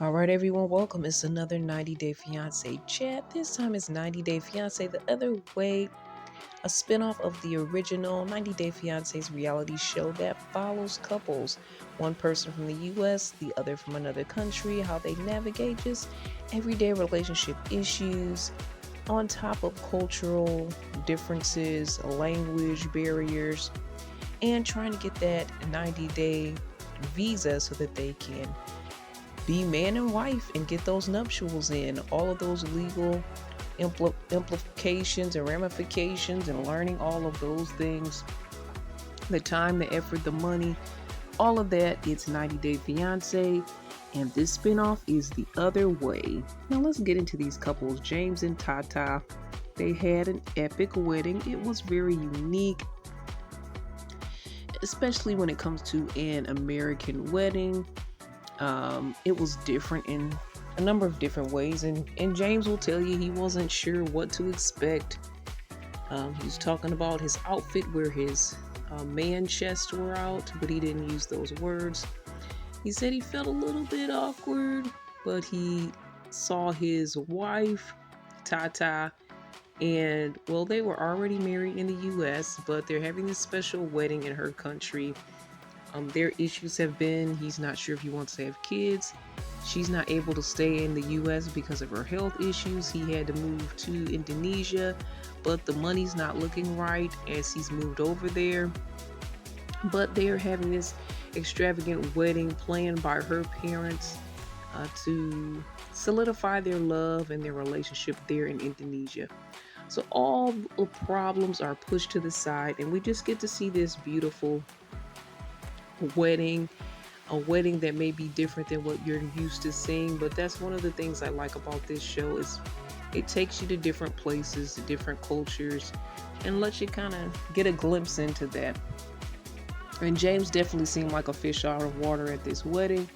All right, everyone, welcome. It's another 90 Day Fiance chat. This time it's 90 Day Fiance the Other Way, a spinoff of the original 90 Day Fiance's reality show that follows couples, one person from the US, the other from another country, how they navigate just everyday relationship issues on top of cultural differences, language barriers, and trying to get that 90-day visa so that they can be man and wife and get those nuptials in. All of those legal implications and ramifications, and learning all of those things, the time, the effort, the money, all of that. It's 90 Day Fiance, and this spinoff is The Other Way. Now let's get into these couples. James and Tata, they had an epic wedding. It was very unique, especially when it comes to an American wedding. It was different in a number of different ways, and James will tell you he wasn't sure what to expect. He was talking about his outfit where his man chests were out, but he didn't use those words. He said he felt a little bit awkward, but he saw his wife, Tata, and well, they were already married in the US, but they're having this special wedding in her country. Their issues have been he's not sure if he wants to have kids. She's not able to stay in the US because of her health issues. He had to move to Indonesia, but the money's not looking right as he's moved over there. But they are having this extravagant wedding planned by her parents to solidify their love and their relationship there in Indonesia. So all the problems are pushed to the side, and we just get to see this beautiful wedding, a wedding that may be different than what you're used to seeing. But that's one of the things I like about this show is it takes you to different places, to different cultures, and lets you kind of get a glimpse into that. And James definitely seemed like a fish out of water at this wedding.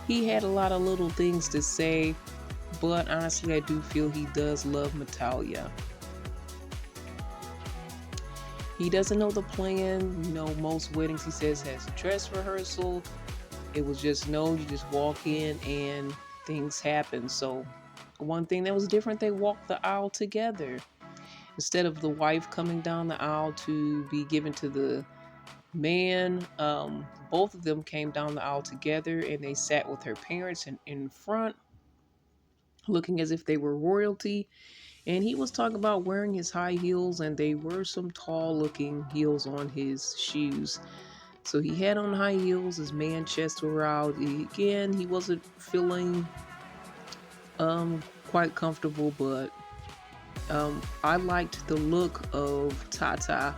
He had a lot of little things to say, but honestly I do feel he does love Natalia. He doesn't know the plan. Most weddings, he says, has a dress rehearsal. It was just no, you just walk in and things happen. So one thing that was different, they walked the aisle together. Instead of the wife coming down the aisle to be given to the man, both of them came down the aisle together, and they sat with her parents in front, looking as if they were royalty. And he was talking about wearing his high heels, and they were some tall looking heels on his shoes. So he had on high heels, his man chest were out. Again, he wasn't feeling quite comfortable, but I liked the look of Tata,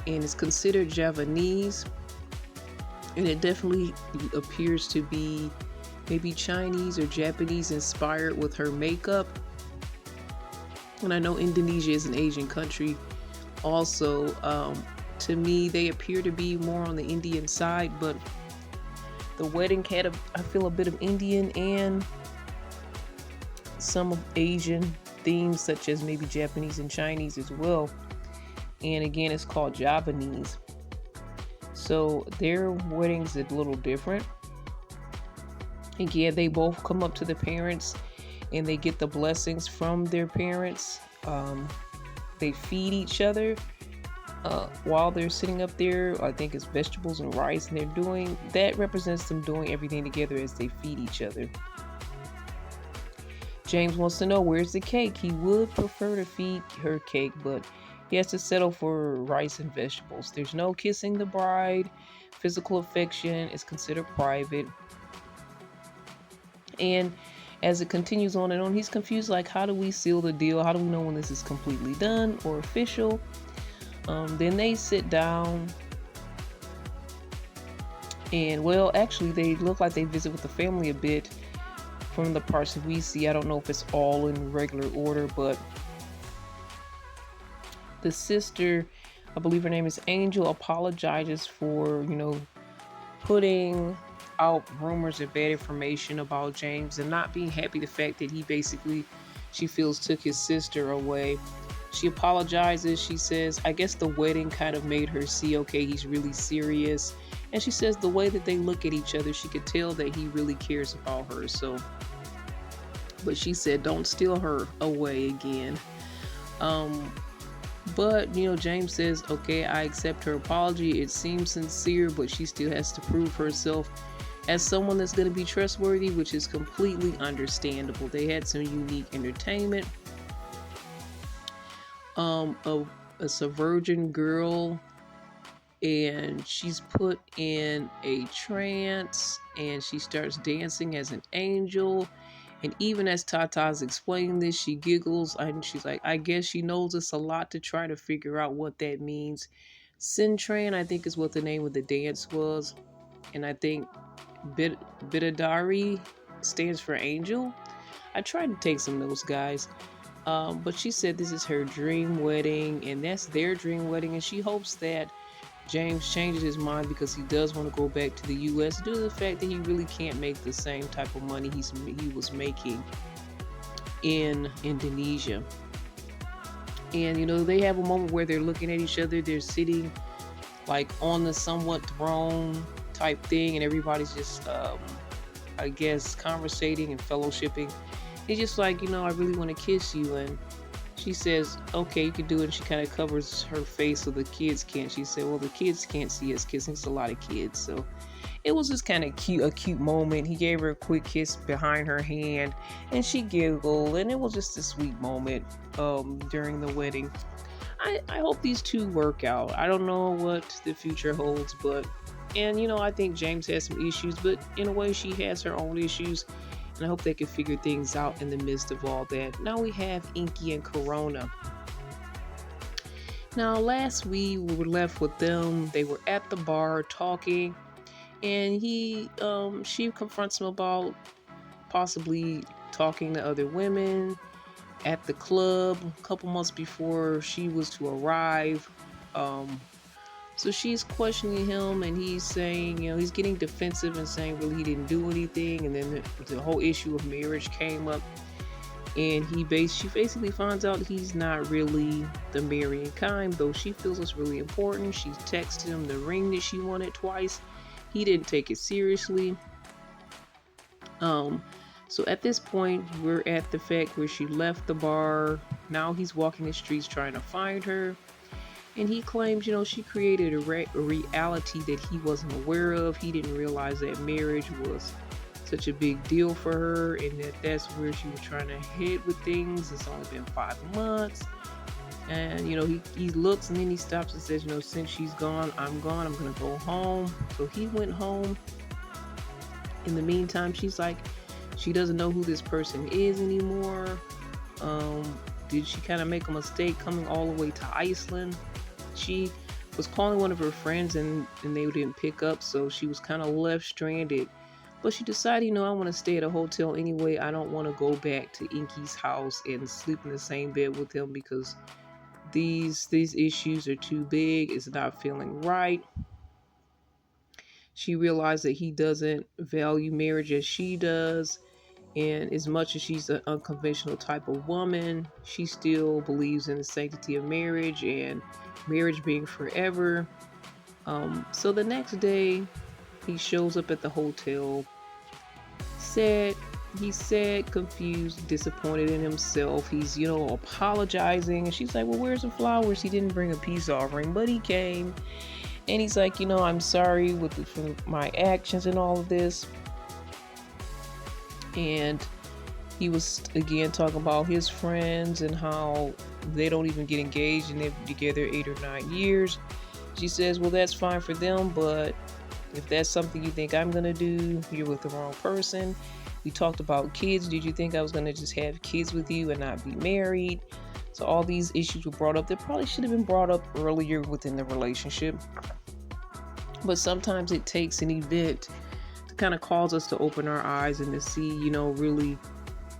and it's considered Javanese, and it definitely appears to be maybe Chinese or Japanese inspired with her makeup. And I know Indonesia is an Asian country also. To me, they appear to be more on the Indian side, but the wedding had, I feel, a bit of Indian and some of Asian themes, such as maybe Japanese and Chinese as well. And again, it's called Javanese. So their wedding's a little different. Again, they both come up to the parents and they get the blessings from their parents. They feed each other while they're sitting up there. I think it's vegetables and rice, and that represents them doing everything together as they feed each other. James wants to know, where's the cake? He would prefer to feed her cake, but he has to settle for rice and vegetables. There's no kissing the bride. Physical affection is considered private. And as it continues on and on, he's confused, like, how do we seal the deal? How do we know when this is completely done or official? Then they sit down, and well, actually they look like they visit with the family a bit from the parts that we see. I don't know if it's all in regular order, but the sister, I believe her name is Angel, apologizes for, putting out rumors of bad information about James and not being happy the fact that he basically, she feels, took his sister away. She apologizes. She says, I guess the wedding kind of made her see, okay, he's really serious. And she says the way that they look at each other, she could tell that he really cares about her. So, but she said, don't steal her away again. Um, but, James says, okay, I accept her apology. It seems sincere, but she still has to prove herself as someone that's going to be trustworthy, which is completely understandable. They had some unique entertainment. Um, a, a virgin girl, and she's put in a trance, and she starts dancing as an angel. And even as Tata's explaining this, she giggles and she's like, I guess she knows us a lot to try to figure out what that means. Sintran, I think, is what the name of the dance was. And I think Bidadari stands for angel. I tried to take some notes, guys. But she said this is her dream wedding, and that's their dream wedding. And she hopes that James changes his mind because he does want to go back to the U.S. due to the fact that he really can't make the same type of money he was making in Indonesia. And they have a moment where they're looking at each other. They're sitting like on the somewhat throne type thing, and everybody's just, I guess, conversating and fellowshipping. It's just like, I really want to kiss you, and she says, okay, you can do it. And she kind of covers her face so the kids can't. She said, well, the kids can't see us kissing. It's a lot of kids. So it was just kind of cute, a cute moment. He gave her a quick kiss behind her hand, and she giggled. And it was just a sweet moment during the wedding. I hope these two work out. I don't know what the future holds, and I think James has some issues, but in a way she has her own issues. And I hope they can figure things out in the midst of all that. Now we have Inky and Corona. Now, last we were left with them. They were at the bar talking, and she confronts him about possibly talking to other women at the club a couple months before she was to arrive. So she's questioning him, and he's saying, he's getting defensive and saying really he didn't do anything. And then the whole issue of marriage came up, and she basically finds out he's not really the marrying kind, though she feels it's really important. She texted him the ring that she wanted twice. He didn't take it seriously. So at this point, we're at the fact where she left the bar. Now he's walking the streets trying to find her. And he claims, she created a reality that he wasn't aware of. He didn't realize that marriage was such a big deal for her, and that's where she was trying to head with things. It's only been 5 months. And, he looks, and then he stops and says, since she's gone, I'm gone. I'm going to go home. So he went home. In the meantime, she's like, she doesn't know who this person is anymore. Did she kind of make a mistake coming all the way to Iceland? She was calling one of her friends, and they didn't pick up, so she was kind of left stranded. But she decided, I want to stay at a hotel anyway. I don't want to go back to Inky's house and sleep in the same bed with him because these issues are too big. It's not feeling right. She realized that he doesn't value marriage as she does. And as much as she's an unconventional type of woman, she still believes in the sanctity of marriage and marriage being forever. So the next day, he shows up at the hotel, he's sad, confused, disappointed in himself. He's, apologizing. And she's like, well, where's the flowers? He didn't bring a peace offering, but he came. And he's like, I'm sorry for my actions and all of this. And he was again talking about his friends and how they don't even get engaged, and they've been together 8 or 9 years. She says, well, that's fine for them, but if that's something you think I'm going to do, you're with the wrong person. We talked about kids. Did you think I was going to just have kids with you and not be married? So all these issues were brought up that probably should have been brought up earlier within the relationship. But sometimes it takes an event kind of calls us to open our eyes and to see, really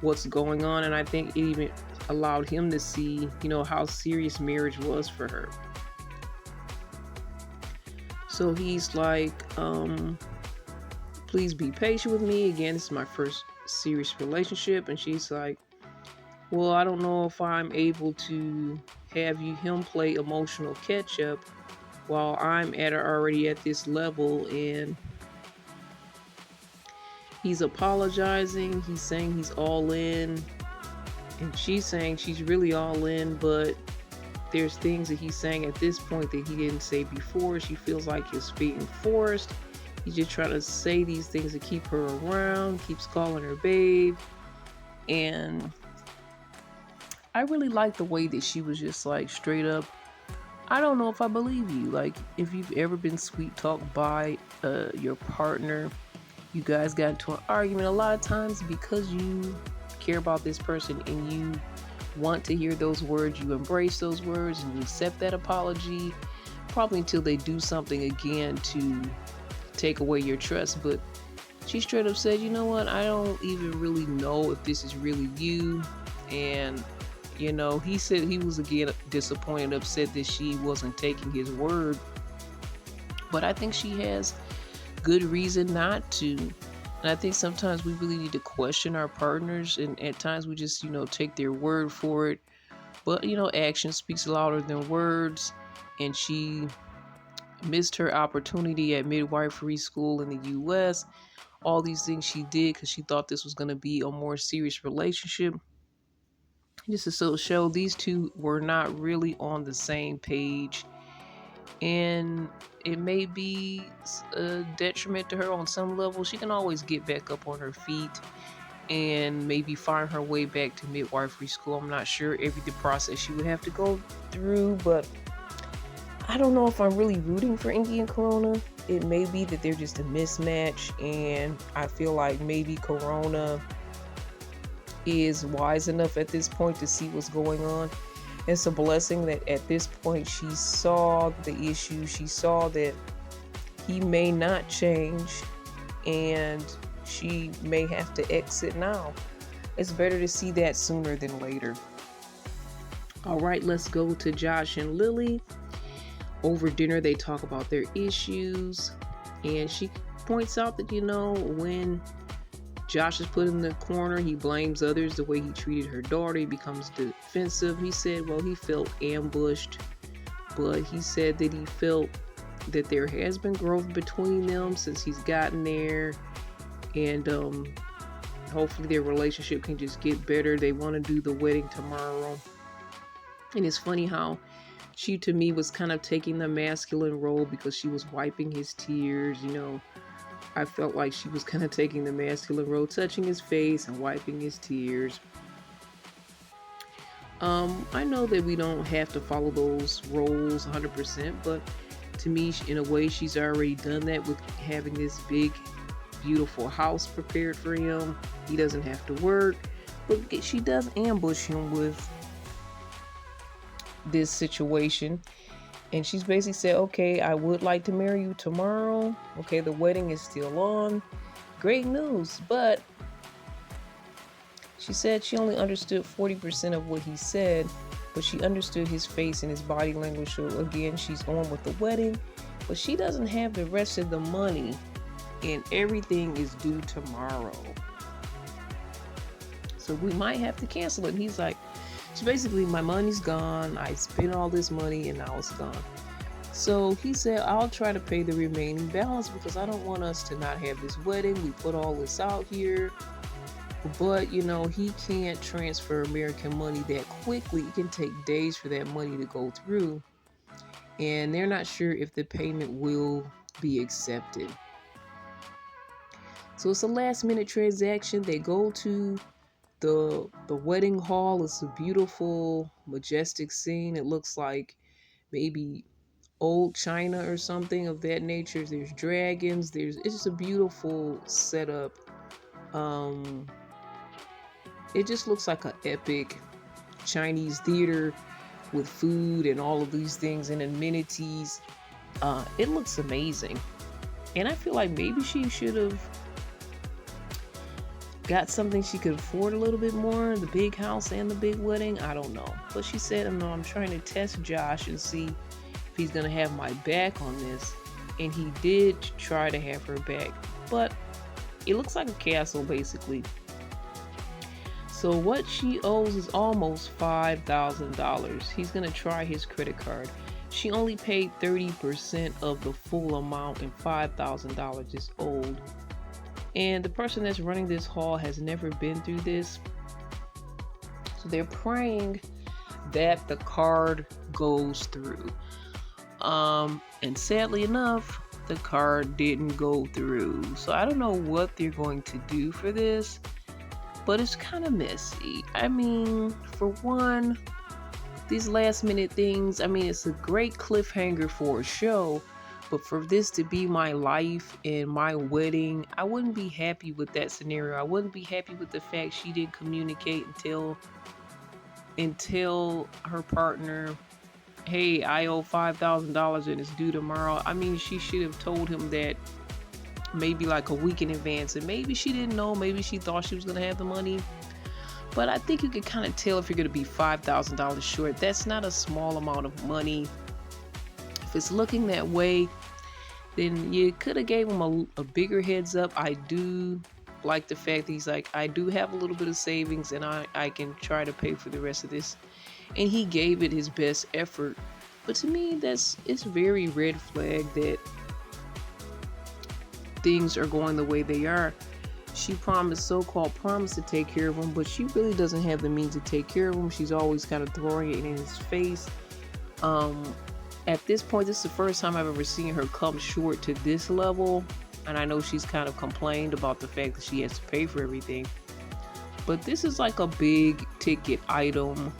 what's going on. And I think it even allowed him to see, how serious marriage was for her. So he's like, please be patient with me. Again, this is my first serious relationship. And she's like, well, I don't know if I'm able to have him play emotional catch up while I'm at already at this level, and he's apologizing. He's saying he's all in, and she's saying she's really all in, but there's things that he's saying at this point that he didn't say before. She feels like he's being forced. He's just trying to say these things to keep her around, keeps calling her babe. And I really like the way that she was just like straight up, I don't know if I believe you. Like, if you've ever been sweet talked by your partner, you guys got into an argument, a lot of times because you care about this person and you want to hear those words, you embrace those words and you accept that apology, probably until they do something again to take away your trust. But she straight up said, you know what, I don't even really know if this is really you. And he said he was again disappointed, upset that she wasn't taking his word. But I think she has good reason not to. And I think sometimes we really need to question our partners, and at times we just, take their word for it. But, action speaks louder than words. And she missed her opportunity at midwifery school in the US. All these things she did because she thought this was going to be a more serious relationship. Just to so show these two were not really on the same page. And it may be a detriment to her on some level. She can always get back up on her feet and maybe find her way back to midwifery school. I'm not sure the process she would have to go through, but I don't know if I'm really rooting for Inky and Corona. It may be that they're just a mismatch, and I feel like maybe Corona is wise enough at this point to see what's going on. It's a blessing that at this point she saw the issue. She saw that he may not change and she may have to exit now. It's better to see that sooner than later. All right, let's go to Josh and Lily. Over dinner, they talk about their issues, and she points out that, when Josh is put in the corner, he blames others the way he treated her daughter. He becomes defensive. He said, well, he felt ambushed, but he said that he felt that there has been growth between them since he's gotten there, and hopefully their relationship can just get better. They want to do the wedding tomorrow. And it's funny how she, to me, was kind of taking the masculine role because she was wiping his tears, I felt like she was kind of taking the masculine role, touching his face and wiping his tears. I know that we don't have to follow those roles 100%, but to me, in a way, she's already done that with having this big, beautiful house prepared for him. He doesn't have to work, but she does ambush him with this situation. And she's basically said, okay, I would like to marry you tomorrow. Okay, the wedding is still on. Great news. But she said she only understood 40% of what he said, but she understood his face and his body language. So again, she's on with the wedding, but she doesn't have the rest of the money, and everything is due tomorrow. So we might have to cancel it. And he's like, so basically, my money's gone. I spent all this money and now it's gone. So he said, I'll try to pay the remaining balance because I don't want us to not have this wedding. We put all this out here. But, he can't transfer American money that quickly. It can take days for that money to go through. And they're not sure if the payment will be accepted. So it's a last minute transaction. They go to the wedding hall. Is a beautiful, majestic scene. It looks like maybe old China or something of that nature. There's dragons. It's just a beautiful setup. It just looks like an epic Chinese theater with food and all of these things and amenities. It looks amazing. And I feel like maybe she should have got something she could afford a little bit more, the big house and the big wedding. I don't know. But she said, no, I'm trying to test Josh and see if he's going to have my back on this. And he did try to have her back. But it looks like a castle, basically. So what she owes is almost $5,000. He's gonna try his credit card. She only paid 30% of the full amount, and $5,000 is owed. And the person that's running this hall has never been through this. So they're praying that the card goes through. And sadly enough, the card didn't go through. So I don't know what they're going to do for this, but it's kind of messy. I mean, for one, these last minute things, I mean, it's a great cliffhanger for a show, but for this to be my life and my wedding, I wouldn't be happy with that scenario. I wouldn't be happy with the fact she didn't communicate until her partner, hey, I owe $5,000 and it's due tomorrow. I mean, she should have told him that maybe like a week in advance, and maybe she didn't know, maybe she thought she was going to have the money. But I think you can kind of tell if you're going to be $5,000 short. That's not a small amount of money. If it's looking that way, then you could have gave him a bigger heads up. I do like the fact that he's like, I do have a little bit of savings and I can try to pay for the rest of this. And he gave it his best effort. But to me, it's very red flag that things are going the way they are. She so-called promised to take care of him, but she really doesn't have the means to take care of him. She's always kind of throwing it in his face. At this point, this is the first time I've ever seen her come short to this level. And I know she's kind of complained about the fact that she has to pay for everything. But this is like a big ticket item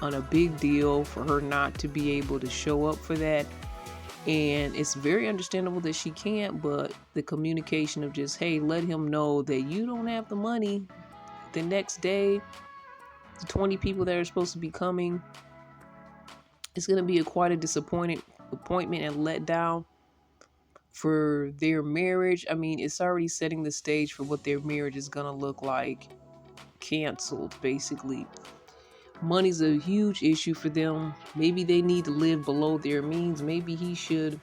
and a big deal for her not to be able to show up for that. And it's very understandable that she can't, but the communication of just, hey, let him know that you don't have the money. The next day, the 20 people that are supposed to be coming, it's going to be quite a disappointment and letdown for their marriage. I mean, it's already setting the stage for what their marriage is going to look like. Canceled, basically. Money's a huge issue for them. Maybe they need to live below their means. Maybe he should,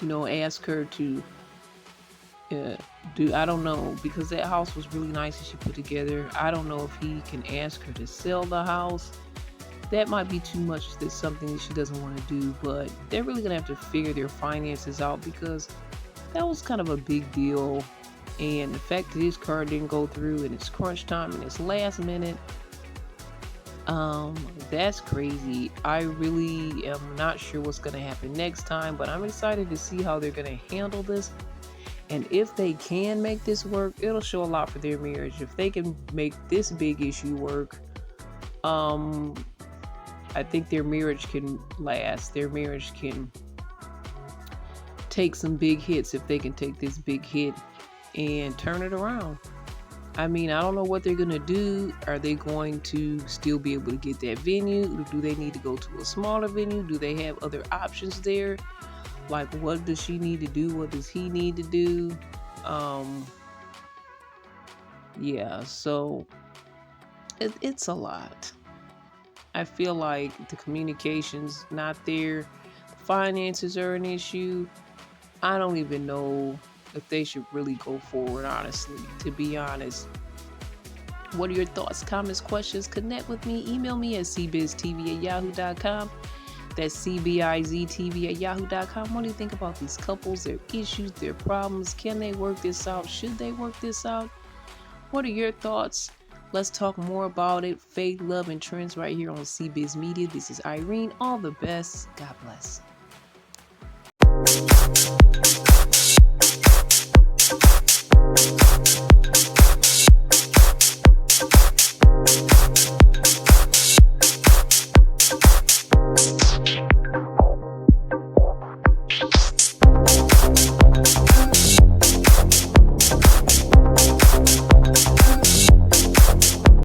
ask her to I don't know, because that house was really nice that she put together. I don't know if he can ask her to sell the house. That might be too much. That's something that she doesn't want to do, but they're really going to have to figure their finances out, because that was kind of a big deal. And the fact that his card didn't go through and it's crunch time and it's last minute, that's crazy. I really am not sure what's going to happen next time, but I'm excited to see how they're going to handle this. And if they can make this work, it'll show a lot for their marriage. If they can make this big issue work, I think their marriage can last. Their marriage can take some big hits if they can take this big hit and turn it around. I mean, I don't know what they're going to do. Are they going to still be able to get that venue? Do they need to go to a smaller venue? Do they have other options there? Like, what does she need to do? What does he need to do? Yeah, so it's a lot. I feel like the communication's not there. The finances are an issue. I don't even know if they should really go forward, honestly, to be honest. What are your thoughts, comments, questions? Connect with me. Email me at cbiztv@yahoo.com. That's cbiztv@yahoo.com. What do you think about these couples, their issues, their problems? Can they work this out? Should they work this out? What are your thoughts? Let's talk more about it. Faith, love, and trends right here on CBiz Media. This is Irene. All the best. God bless.